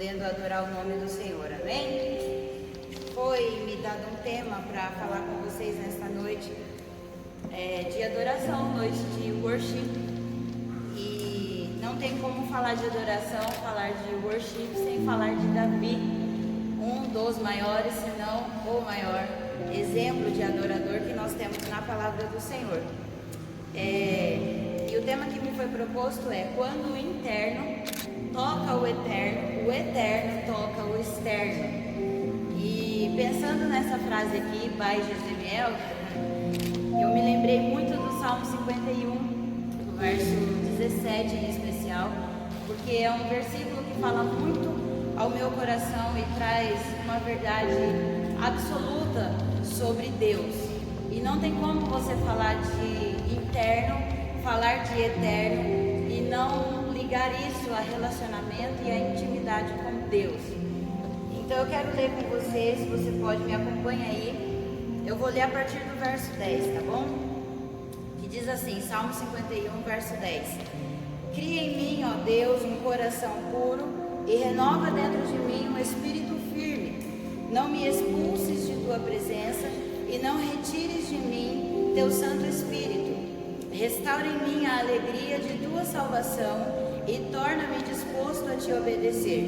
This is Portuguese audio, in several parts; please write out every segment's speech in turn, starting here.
podendo adorar o nome do Senhor, amém? Foi me dado um tema para falar com vocês nesta noite de adoração, noite de worship. E não tem como falar de adoração, falar de worship sem falar de Davi, um dos maiores, se não o maior exemplo de adorador que nós temos na palavra do Senhor. E o tema que me foi proposto é: quando o interno toca o eterno toca o externo. E pensando nessa frase aqui, by Jezebel, eu me lembrei muito do Salmo 51, do verso 17 em especial, porque é um versículo que fala muito ao meu coração e traz uma verdade absoluta sobre Deus. E não tem como você falar de interno, falar de eterno e não ligar isso a relacionamento e a intimidade com Deus. Então eu quero ler com você, se você pode me acompanhar aí. Eu vou ler a partir do verso 10, tá bom? Que diz assim, Salmo 51, verso 10. Cria em mim, ó Deus, um coração puro e renova dentro de mim um espírito firme. Não me expulses de tua presença e não retires de mim teu Santo Espírito. Restaura em mim a alegria de tua salvação e torna-me disposto a te obedecer.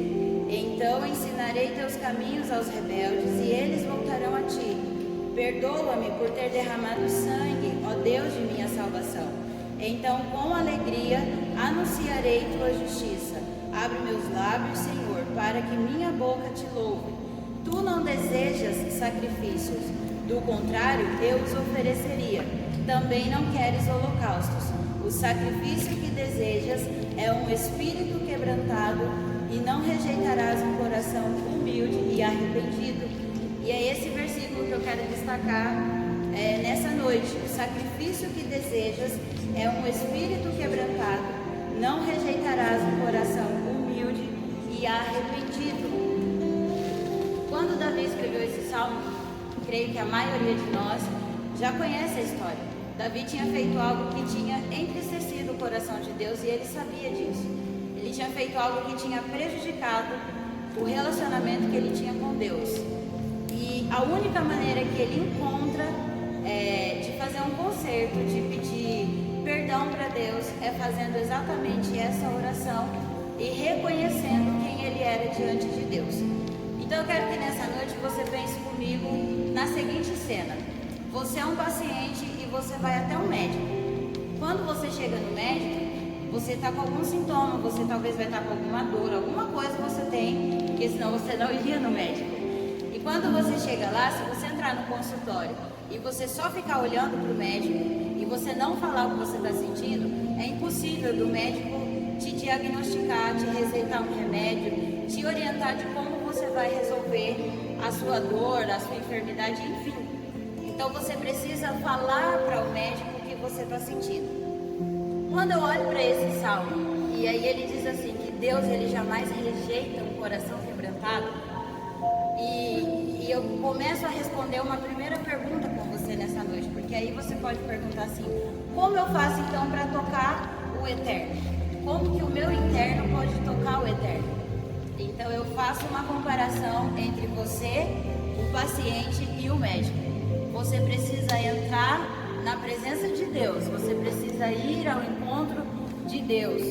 Então ensinarei teus caminhos aos rebeldes e eles voltarão a ti. Perdoa-me por ter derramado sangue, ó Deus de minha salvação. Então com alegria anunciarei tua justiça. Abre meus lábios, Senhor, para que minha boca te louve. Tu não desejas sacrifícios, do contrário eu os ofereceria. Também não queres holocaustos. O sacrifício que desejas é um espírito quebrantado e não rejeitarás um coração humilde e arrependido. E é esse versículo que eu quero destacar nessa noite. O sacrifício que desejas é um espírito quebrantado, não rejeitarás um coração humilde e arrependido. Quando Davi escreveu esse salmo, creio que a maioria de nós já conhece a história. Davi tinha feito algo que tinha entristecido o coração de Deus e ele sabia disso. Ele tinha feito algo que tinha prejudicado o relacionamento que ele tinha com Deus. E a única maneira que ele encontra de fazer um conserto, de pedir perdão para Deus, é fazendo exatamente essa oração e reconhecendo quem ele era diante de Deus. Então eu quero que nessa noite você pense comigo na seguinte cena. Você é um paciente e você vai até um médico. Quando você chega no médico, você está com algum sintoma, você talvez vai estar com alguma dor, alguma coisa você tem, porque senão você não iria no médico. E quando você chega lá, se você entrar no consultório e você só ficar olhando para o médico e você não falar o que você está sentindo, é impossível do médico te diagnosticar, te receitar um remédio, te orientar de como você vai resolver a sua dor, a sua enfermidade, enfim. Então você precisa falar para o médico o que você está sentindo. Quando eu olho para esse salmo, e aí ele diz assim, que Deus ele jamais rejeita um coração quebrantado, e eu começo a responder uma primeira pergunta com você nessa noite, porque aí você pode perguntar assim, como eu faço então para tocar o eterno? Como que o meu interno pode tocar o eterno? Então eu faço uma comparação entre você, o paciente e o médico. Você precisa entrar na presença de Deus, você precisa ir ao encontro de Deus.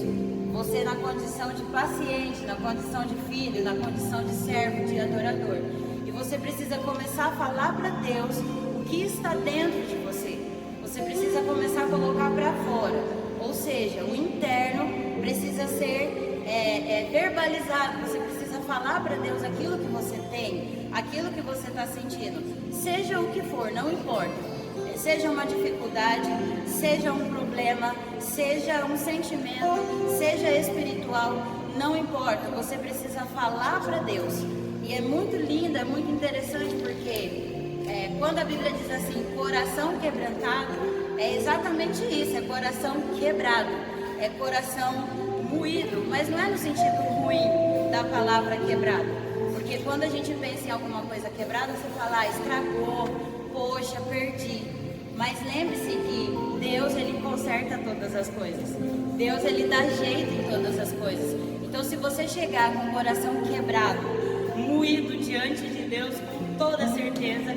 Você na condição de paciente, na condição de filho, na condição de servo, de adorador. E você precisa começar a falar para Deus o que está dentro de você. Você precisa começar a colocar para fora. Ou seja, o interno precisa ser verbalizado. Você precisa falar para Deus aquilo que você tem, aquilo que você está sentindo. Seja o que for, não importa. Seja uma dificuldade, seja um problema, seja um sentimento, seja espiritual, não importa. Você precisa falar para Deus. E é muito lindo, é muito interessante, porque quando a Bíblia diz assim, coração quebrantado, é exatamente isso, é coração quebrado, é coração moído, mas não é no sentido ruim da palavra quebrado, porque quando a gente pensa em alguma coisa quebrada, você fala, estragou, poxa, perdi. Mas lembre-se que Deus, ele conserta todas as coisas. Deus, ele dá jeito em todas as coisas. Então Então, se você chegar com o coração quebrado, moído diante de Deus, com toda certeza,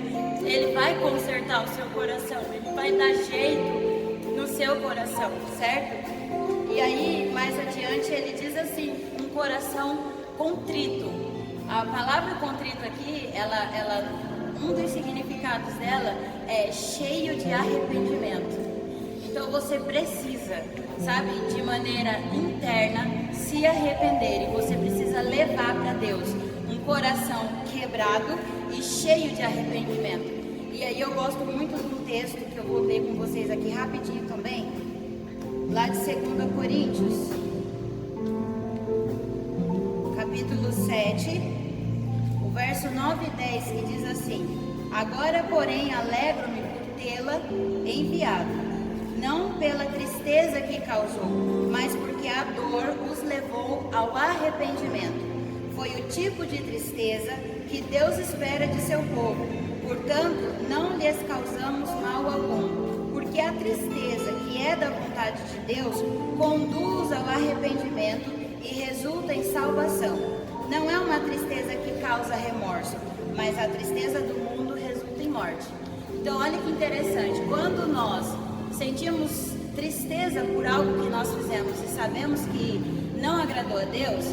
Ele vai consertar o seu coração, Ele vai dar jeito no seu coração, certo? E aí, mais adiante, ele diz assim, um coração contrito. A palavra contrito aqui, um dos significados dela é cheio de arrependimento. Então você precisa, sabe, de maneira interna, se arrepender. E você precisa levar para Deus um coração quebrado e cheio de arrependimento. E aí eu gosto muito de um texto que eu vou ler com vocês aqui rapidinho também, lá de 2 Coríntios, capítulo 7, o verso 9 e 10, que diz assim: agora, porém, alegro-me por tê-la enviado, não pela tristeza que causou, mas porque a dor os levou ao arrependimento. Foi o tipo de tristeza que Deus espera de seu povo. Portanto, não lhes causamos mal algum, porque a tristeza que é da vontade de Deus conduz ao arrependimento e resulta em salvação. Não é uma tristeza que causa remorso, mas a tristeza do mundo resulta em morte. Então, olha que interessante, quando nós sentimos tristeza por algo que nós fizemos e sabemos que não agradou a Deus,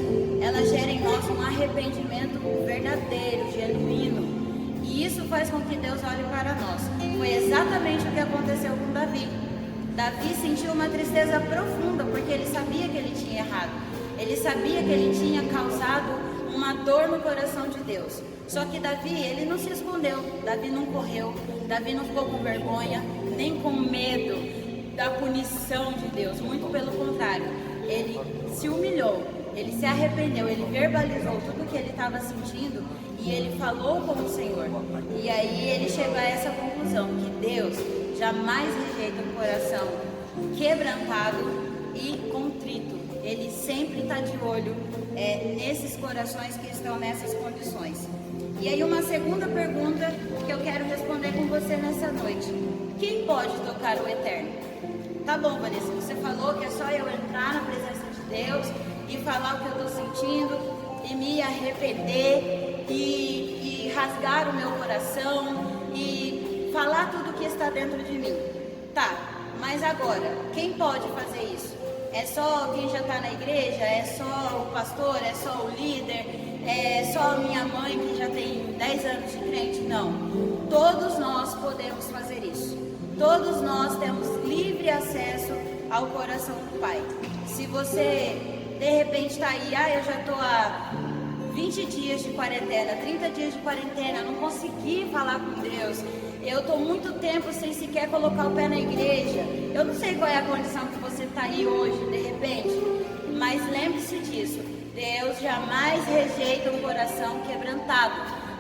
ela gera em nós um arrependimento verdadeiro, genuíno. E isso faz com que Deus olhe para nós. Foi exatamente o que aconteceu com Davi. Davi sentiu uma tristeza profunda, porque ele sabia que ele tinha errado. Ele sabia que ele tinha causado uma dor no coração de Deus. Só que Davi, ele não se escondeu. Davi não correu. Davi não ficou com vergonha, nem com medo da punição de Deus. Muito pelo contrário. Ele se humilhou. Ele se arrependeu. Ele verbalizou tudo o que ele estava sentindo. E ele falou com o Senhor. E aí ele chegou a essa conclusão, que Deus jamais rejeita um coração quebrantado e contrito. Ele sempre está de olho nesses corações que estão nessas condições. E aí uma segunda pergunta que eu quero responder com você nessa noite: quem pode tocar o Eterno? Tá bom, Vanessa, você falou que é só eu entrar na presença de Deus e falar o que eu estou sentindo e me arrepender e rasgar o meu coração e falar tudo que está dentro de mim. Tá, mas agora, quem pode fazer isso? É só quem já está na igreja? É só o pastor? É só o líder? É só a minha mãe que já tem 10 anos de crente? Não. Todos nós podemos fazer isso. Todos nós temos livre acesso ao coração do Pai. Se você de repente está aí, eu já estou há 20 dias de quarentena, 30 dias de quarentena, não consegui falar com Deus, eu estou muito tempo sem sequer colocar o pé na igreja, eu não sei qual é a condição que você está aí hoje, de repente, mas lembre-se disso, Deus jamais rejeita um coração quebrantado,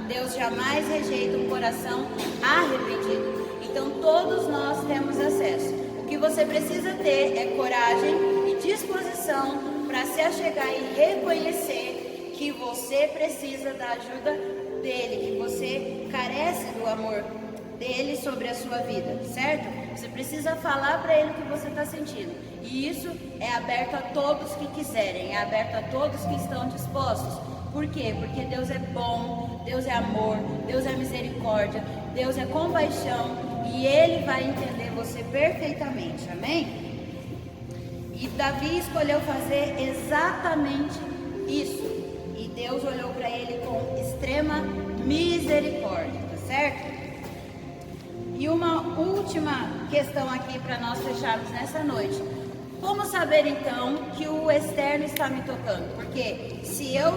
Deus jamais rejeita um coração arrependido, então todos nós temos acesso. O que você precisa ter é coragem e disposição para se achegar e reconhecer que você precisa da ajuda dele, que você carece do amor dele sobre a sua vida, certo? Você precisa falar para ele o que você está sentindo. E isso é aberto a todos que quiserem, é aberto a todos que estão dispostos. Por quê? Porque Deus é bom, Deus é amor, Deus é misericórdia, Deus é compaixão e Ele vai entender você perfeitamente, amém? E Davi escolheu fazer exatamente isso. E Deus olhou para ele com extrema misericórdia, tá certo? E uma última questão aqui para nós fecharmos nessa noite. Como saber então que o externo está me tocando? Porque se eu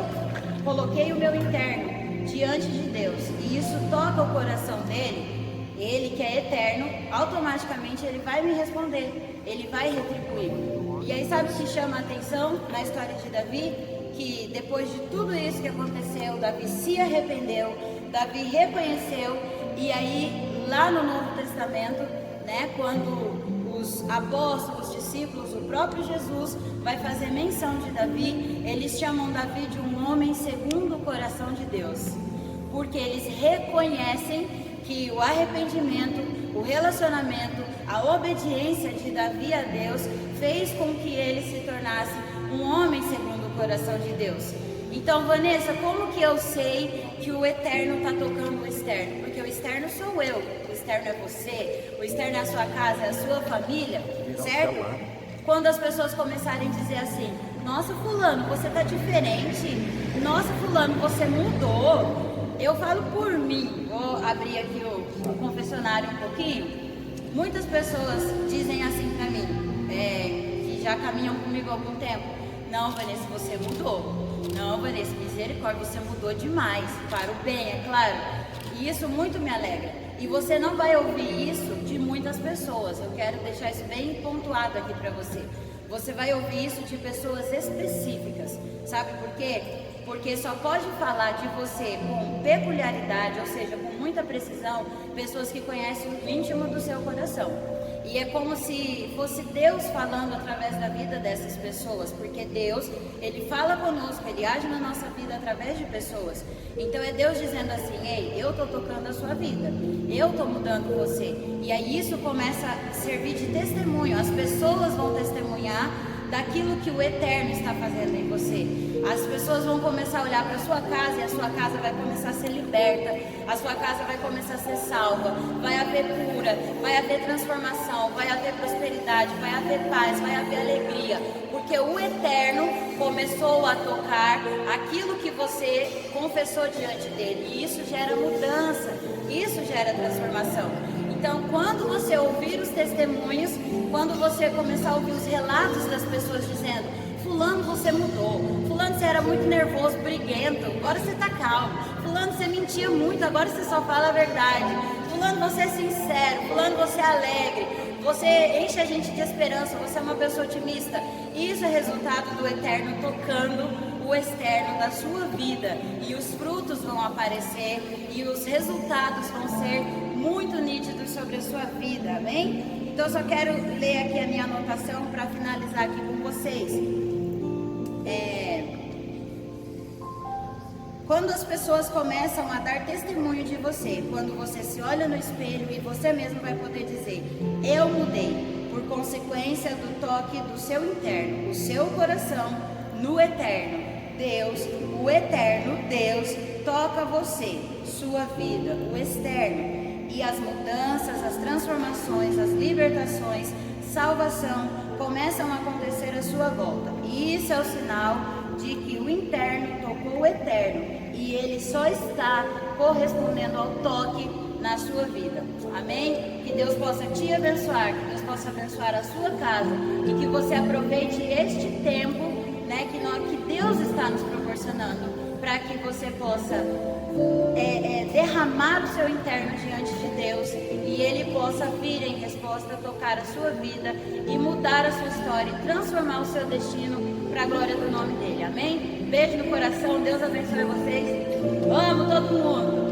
coloquei o meu interno diante de Deus e isso toca o coração dele, ele que é eterno, automaticamente ele vai me responder, ele vai retribuir. E aí sabe o que chama a atenção na história de Davi? Que depois de tudo isso que aconteceu, Davi se arrependeu, Davi reconheceu, e aí lá no Novo Testamento, né, quando os apóstolos, os discípulos, o próprio Jesus vai fazer menção de Davi, eles chamam Davi de um homem segundo o coração de Deus, porque eles reconhecem que o arrependimento, o relacionamento, a obediência de Davi a Deus fez com que ele se tornasse um homem segundo o no coração de Deus. Então, Vanessa, como que eu sei que o eterno está tocando o externo? Porque o externo sou eu, o externo é você, o externo é a sua casa, é a sua família, certo? Quando as pessoas começarem a dizer assim, nossa, fulano, você tá diferente, nossa, fulano, você mudou. Eu falo por mim, vou abrir aqui o confessionário um pouquinho. Muitas pessoas dizem assim pra mim, que já caminham comigo há algum tempo, não, Vanessa, você mudou. Não, Vanessa, misericórdia, você mudou demais, para o bem, é claro. E isso muito me alegra. E você não vai ouvir isso de muitas pessoas. Eu quero deixar isso bem pontuado aqui para você. Você vai ouvir isso de pessoas específicas. Sabe por quê? Porque só pode falar de você com peculiaridade, ou seja, com muita precisão, pessoas que conhecem o íntimo do seu coração. E é como se fosse Deus falando através da vida dessas pessoas, porque Deus, Ele fala conosco, Ele age na nossa vida através de pessoas. Então é Deus dizendo assim, ei, eu estou tocando a sua vida, eu estou mudando você. E aí isso começa a servir de testemunho, as pessoas vão testemunhar daquilo que o Eterno está fazendo em você. As pessoas vão começar a olhar para a sua casa e a sua casa vai começar a ser liberta, a sua casa vai começar a ser salva, vai haver cura, vai haver transformação, vai haver prosperidade, vai haver paz, vai haver alegria, porque o Eterno começou a tocar aquilo que você confessou diante dele, e isso gera mudança, isso gera transformação. Então, quando você ouvir os testemunhos, quando você começar a ouvir os relatos das pessoas dizendo, fulano, você mudou, fulano, você era muito nervoso, briguento, agora você está calmo, fulano, você mentia muito, agora você só fala a verdade, fulano, você é sincero, fulano, você é alegre, você enche a gente de esperança, você é uma pessoa otimista. Isso é resultado do Eterno tocando o externo da sua vida, e os frutos vão aparecer e os resultados vão ser muito nítidos sobre a sua vida, amém? Então eu só quero ler aqui a minha anotação para finalizar aqui com vocês. Quando as pessoas começam a dar testemunho de você, quando você se olha no espelho e você mesmo vai poder dizer, eu mudei, por consequência do toque do seu interno, o seu coração no eterno. Deus, o eterno Deus, toca você, sua vida, o externo. E as mudanças, as transformações, as libertações, salvação começam a acontecer à sua volta. E isso é o sinal de que o interno tocou o eterno e ele só está correspondendo ao toque na sua vida. Amém? Que Deus possa te abençoar, que Deus possa abençoar a sua casa e que você aproveite este tempo, né, que Deus está nos proporcionando, para que você possa derramar o seu interno diante de Deus e Ele possa vir em resposta, tocar a sua vida e mudar a sua história e transformar o seu destino para a glória do nome dEle. Amém? Beijo no coração, Deus abençoe vocês. Amo todo mundo.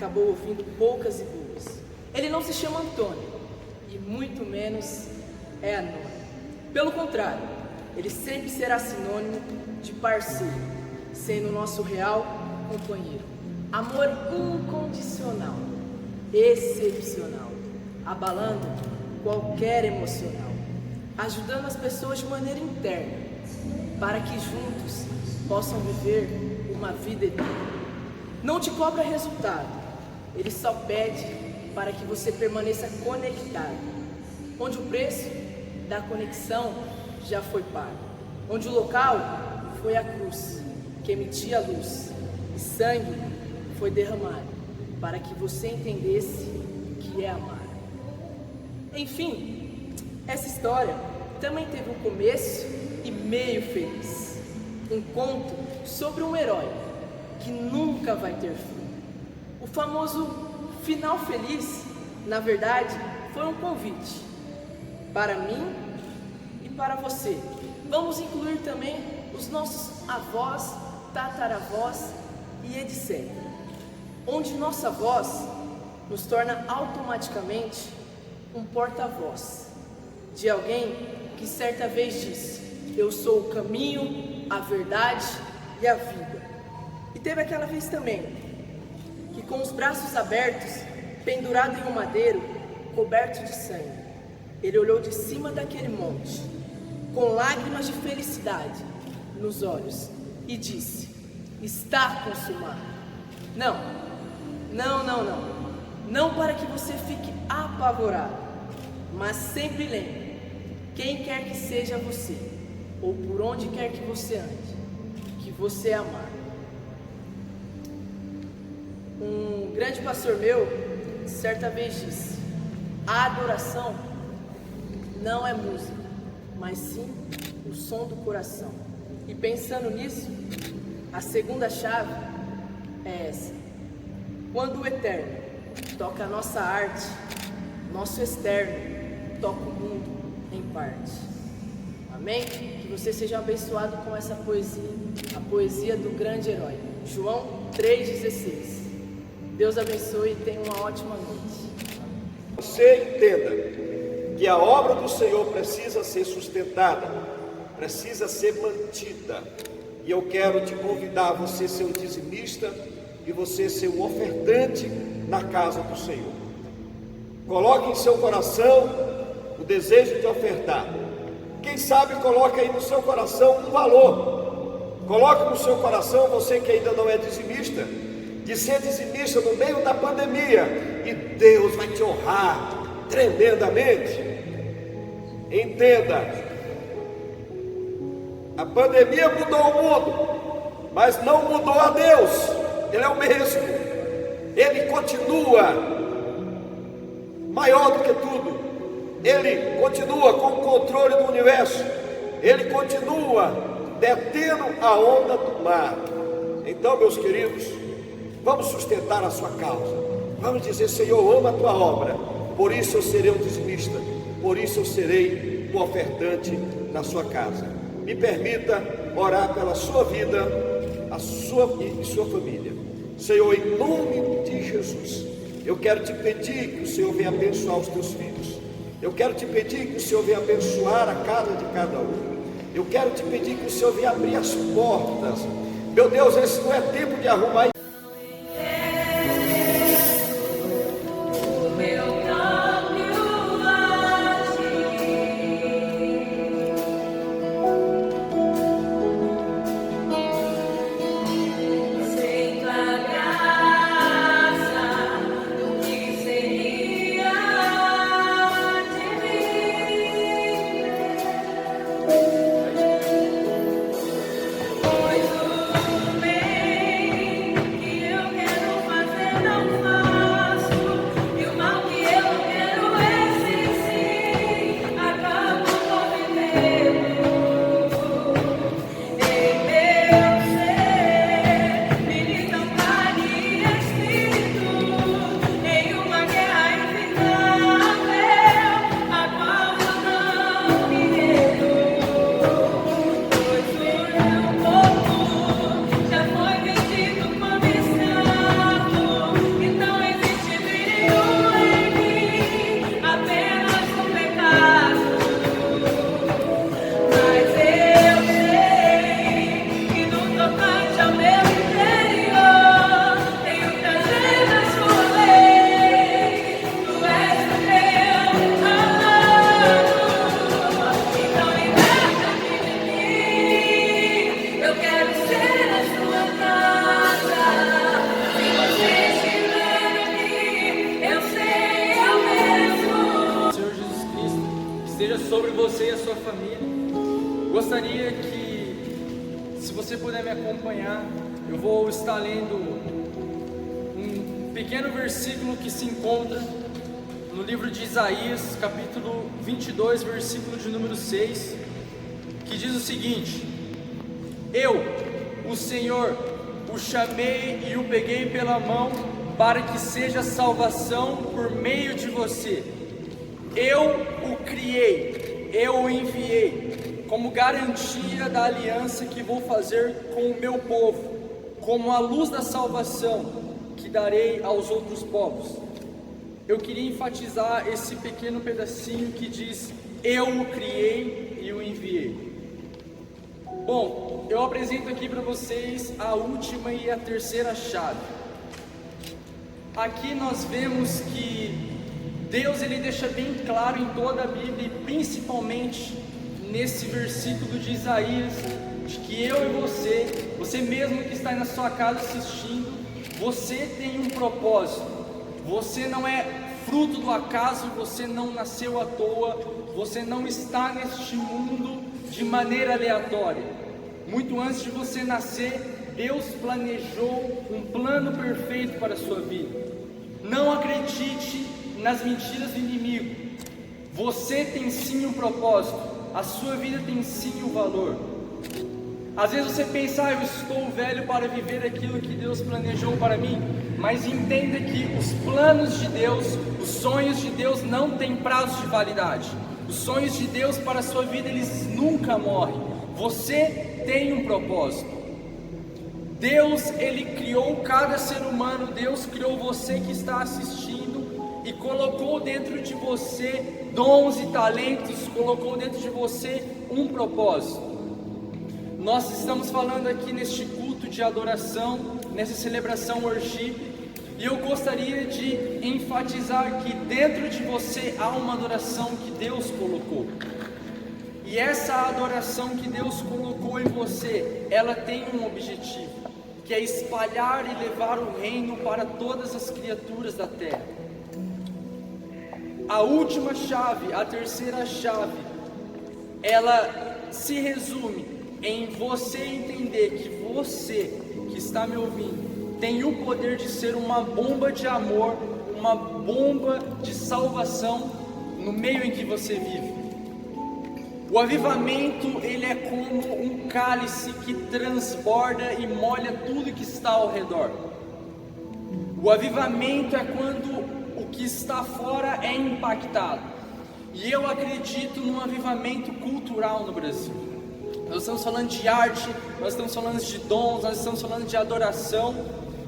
acabou ouvindo poucas e boas. Ele não se chama Antônio, e muito menos é anônimo. Pelo contrário, ele sempre será sinônimo de parceiro, sendo nosso real companheiro. Amor incondicional, excepcional, abalando qualquer emocional, ajudando as pessoas de maneira interna, para que juntos possam viver uma vida eterna. Não te cobra resultado, ele só pede para que você permaneça conectado, onde o preço da conexão já foi pago, onde o local foi a cruz, que emitia luz, e sangue foi derramado, para que você entendesse que é amar. Enfim, essa história também teve um começo e meio feliz. Um conto sobre um herói que nunca vai ter fim. O famoso final feliz, na verdade, foi um convite para mim e para você. Vamos incluir também os nossos avós, tataravós e etc. Onde nossa voz nos torna automaticamente um porta-voz de alguém que certa vez disse: eu sou o caminho, a verdade e a vida. E teve aquela vez também que, com os braços abertos, pendurado em um madeiro, coberto de sangue, ele olhou de cima daquele monte, com lágrimas de felicidade nos olhos, e disse: está consumado. Não para que você fique apavorado, mas sempre lembre, quem quer que seja você, ou por onde quer que você ande, que você é amado. Um grande pastor meu, certa vez disse: a adoração não é música, mas sim o som do coração. E pensando nisso, a segunda chave é essa: quando o eterno toca a nossa arte, nosso externo toca o mundo em parte. Amém? Que você seja abençoado com essa poesia, a poesia do grande herói, João 3,16. Deus abençoe e tenha uma ótima noite. Você entenda que a obra do Senhor precisa ser sustentada, precisa ser mantida. E eu quero te convidar a você ser um dizimista e você ser um ofertante na casa do Senhor. Coloque em seu coração o desejo de ofertar. Quem sabe coloque aí no seu coração um valor. Coloque no seu coração, você que ainda não é dizimista, de ser dizimista no meio da pandemia, e Deus vai te honrar tremendamente. Entenda, a pandemia mudou o mundo, mas não mudou a Deus. Ele é o mesmo, Ele continua maior do que tudo, Ele continua com o controle do universo, Ele continua detendo a onda do mar. Então, meus queridos, vamos sustentar a sua causa, vamos dizer: Senhor, eu amo a tua obra, por isso eu serei um dizimista, por isso eu serei um ofertante na sua casa. Me permita orar pela sua vida, a sua e sua família. Senhor, em nome de Jesus, eu quero te pedir que o Senhor venha abençoar os teus filhos. Eu quero te pedir que o Senhor venha abençoar a casa de cada um. Eu quero te pedir que o Senhor venha abrir as portas. Meu Deus, esse não é tempo de arrumar. você e a sua família. Gostaria que, se você puder me acompanhar, eu vou estar lendo um pequeno versículo que se encontra no livro de Isaías, capítulo 22, versículo de número 6, que diz o seguinte: Eu, o Senhor, o chamei e o peguei pela mão para que seja salvação por meio de você. Eu o criei, eu o enviei, como garantia da aliança que vou fazer com o meu povo, como a luz da salvação que darei aos outros povos. Eu queria enfatizar esse pequeno pedacinho que diz: eu o criei e o enviei. Bom, eu apresento aqui para vocês a última e a terceira chave. Aqui nós vemos que Deus ele deixa bem claro em toda a Bíblia, e principalmente nesse versículo de Isaías, de que eu e você mesmo que está aí na sua casa assistindo, você tem um propósito. Você não é fruto do acaso, você não nasceu à toa, você não está neste mundo de maneira aleatória. Muito antes de você nascer, Deus planejou um plano perfeito para a sua vida. Não acredite nas mentiras do inimigo. Você tem sim um propósito, a sua vida tem sim um valor. Às vezes você pensa: eu estou velho para viver aquilo que Deus planejou para mim. Mas entenda que os planos de Deus, os sonhos de Deus não têm prazo de validade. Os sonhos de Deus para a sua vida, eles nunca morrem. Você tem um propósito. Deus, ele criou cada ser humano. Deus criou você que está assistindo e colocou dentro de você dons e talentos, colocou dentro de você um propósito. Nós estamos falando aqui neste culto de adoração, nessa celebração worship, e eu gostaria de enfatizar que dentro de você há uma adoração que Deus colocou. E essa adoração que Deus colocou em você, ela tem um objetivo, que é espalhar e levar o reino para todas as criaturas da terra. A última chave, a terceira chave, ela se resume em você entender que você que está me ouvindo tem o poder de ser uma bomba de amor, uma bomba de salvação no meio em que você vive. O avivamento, ele é como um cálice que transborda e molha tudo que está ao redor. O avivamento é quando o que está fora é impactado. E eu acredito num avivamento cultural no Brasil. Nós estamos falando de arte, nós estamos falando de dons, nós estamos falando de adoração.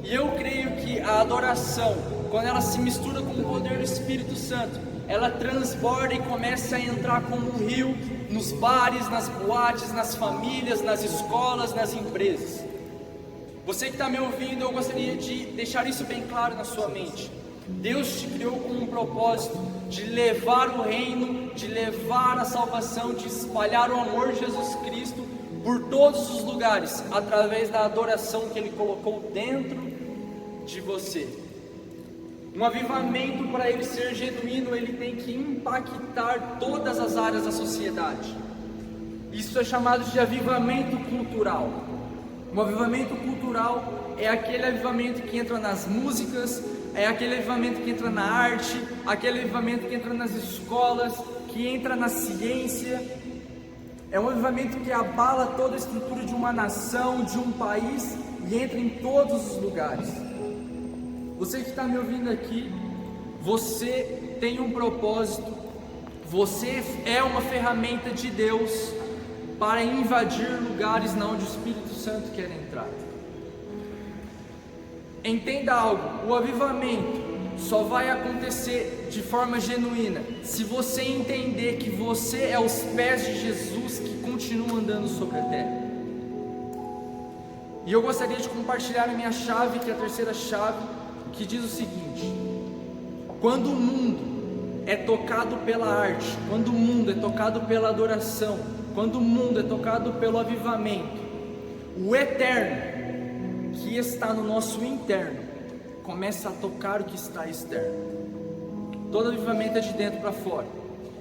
E eu creio que a adoração, quando ela se mistura com o poder do Espírito Santo, ela transborda e começa a entrar como um rio nos bares, nas boates, nas famílias, nas escolas, nas empresas. Você que está me ouvindo, eu gostaria de deixar isso bem claro na sua mente. Deus te criou com um propósito de levar o reino, de levar a salvação, de espalhar o amor de Jesus Cristo por todos os lugares, através da adoração que Ele colocou dentro de você. Um avivamento, para ele ser genuíno, ele tem que impactar todas as áreas da sociedade. Isso é chamado de avivamento cultural. Um avivamento cultural é aquele avivamento que entra nas músicas, é aquele avivamento que entra na arte, aquele avivamento que entra nas escolas, que entra na ciência. É um avivamento que abala toda a estrutura de uma nação, de um país, e entra em todos os lugares. Você que está me ouvindo aqui, você tem um propósito, você é uma ferramenta de Deus para invadir lugares onde o Espírito Santo quer entrar. Entenda algo: o avivamento só vai acontecer de forma genuína se você entender que você é os pés de Jesus que continuam andando sobre a terra. E eu gostaria de compartilhar a minha chave, que é a terceira chave, que diz o seguinte: quando o mundo é tocado pela arte, quando o mundo é tocado pela adoração, quando o mundo é tocado pelo avivamento, o eterno que está no nosso interno começa a tocar o que está externo. Todo avivamento é de dentro para fora.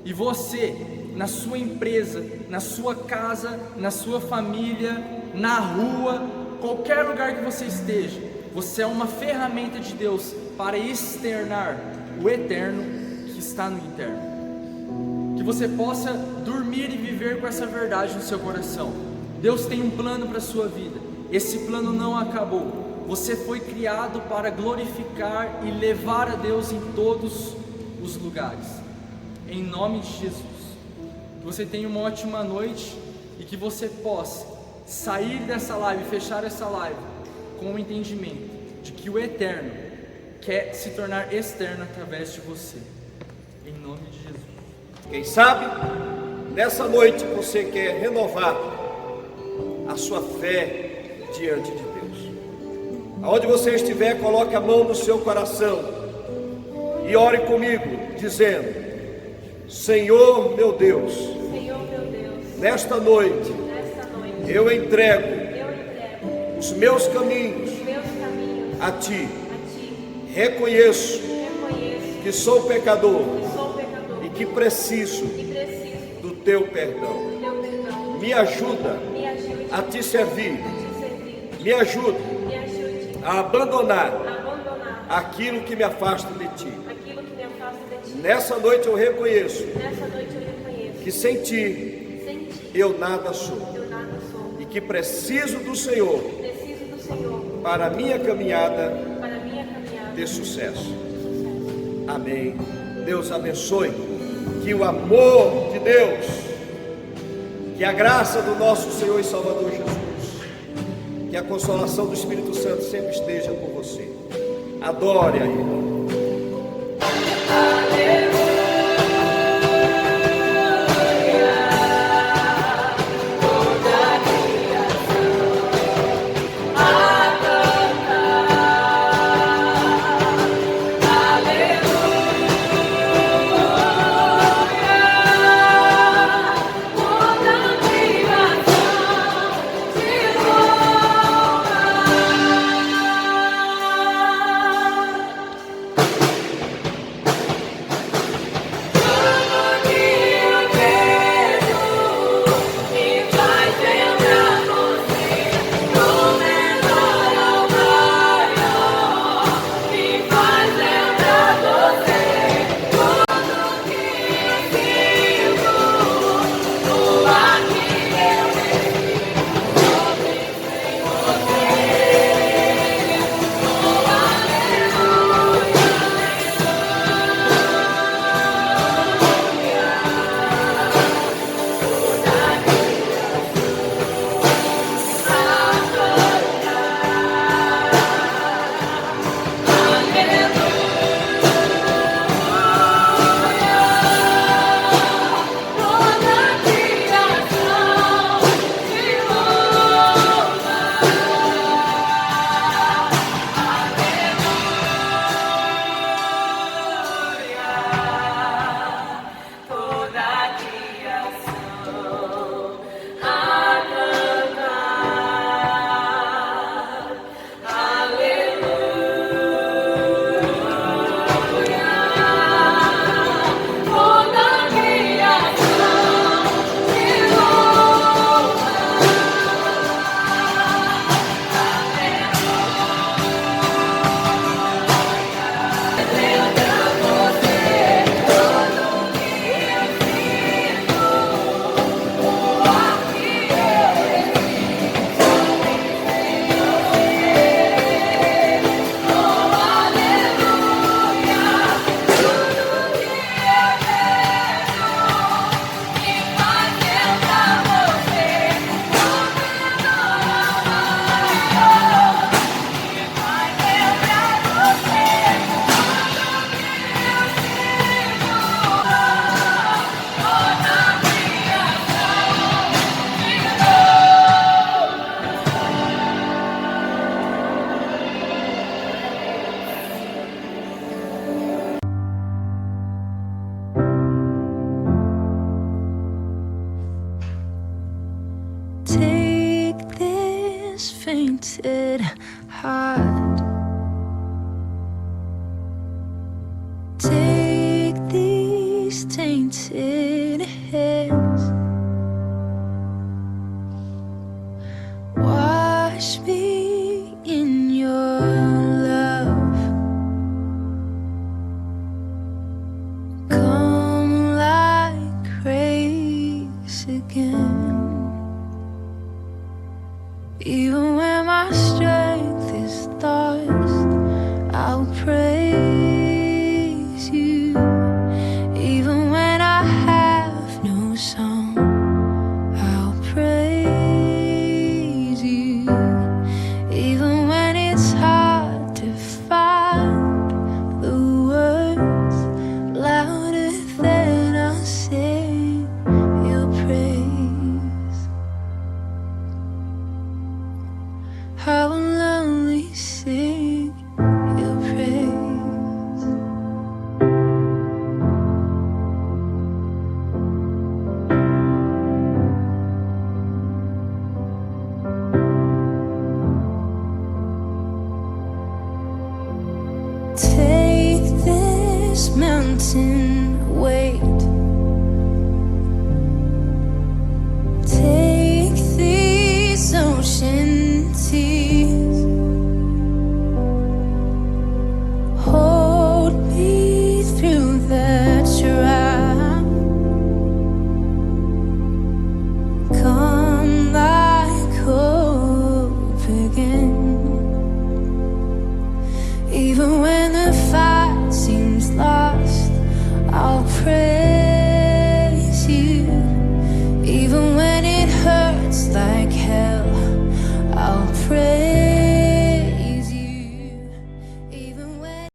E você, na sua empresa, na sua casa, na sua família, na rua, qualquer lugar que você esteja, você é uma ferramenta de Deus para externar o eterno que está no interno. Que você possa dormir e viver com essa verdade no seu coração. Deus tem um plano para a sua vida. Esse plano não acabou. Você foi criado para glorificar e levar a Deus em todos os lugares. Em nome de Jesus. Que você tenha uma ótima noite e que você possa sair dessa live, fechar essa live com o entendimento de que o eterno quer se tornar externo através de você. Em nome de Jesus. Quem sabe, nessa noite você quer renovar a sua fé diante de Deus. Aonde você estiver, coloque a mão no seu coração e ore comigo, dizendo: Senhor meu Deus, nesta noite eu entrego os meus caminhos a Ti. Reconheço que sou pecador e que preciso do Teu perdão. Me ajuda a Te servir. Me ajuda a abandonar aquilo que me afasta de Ti. Nessa noite eu reconheço que sem Ti eu nada sou e que preciso do Senhor para a minha caminhada de sucesso. Amém. Deus abençoe. Que o amor de Deus, que a graça do nosso Senhor e Salvador Jesus, que a consolação do Espírito Santo sempre esteja com você. Adore a Ele. fainted heart. Take these tainted hands. Even when my strength is lost, I'll praise you. Even when I have no song, I'll praise you. Even when it's hard to find the words louder than I'll sing your praise. I will only sing your praise. Take this mountain weight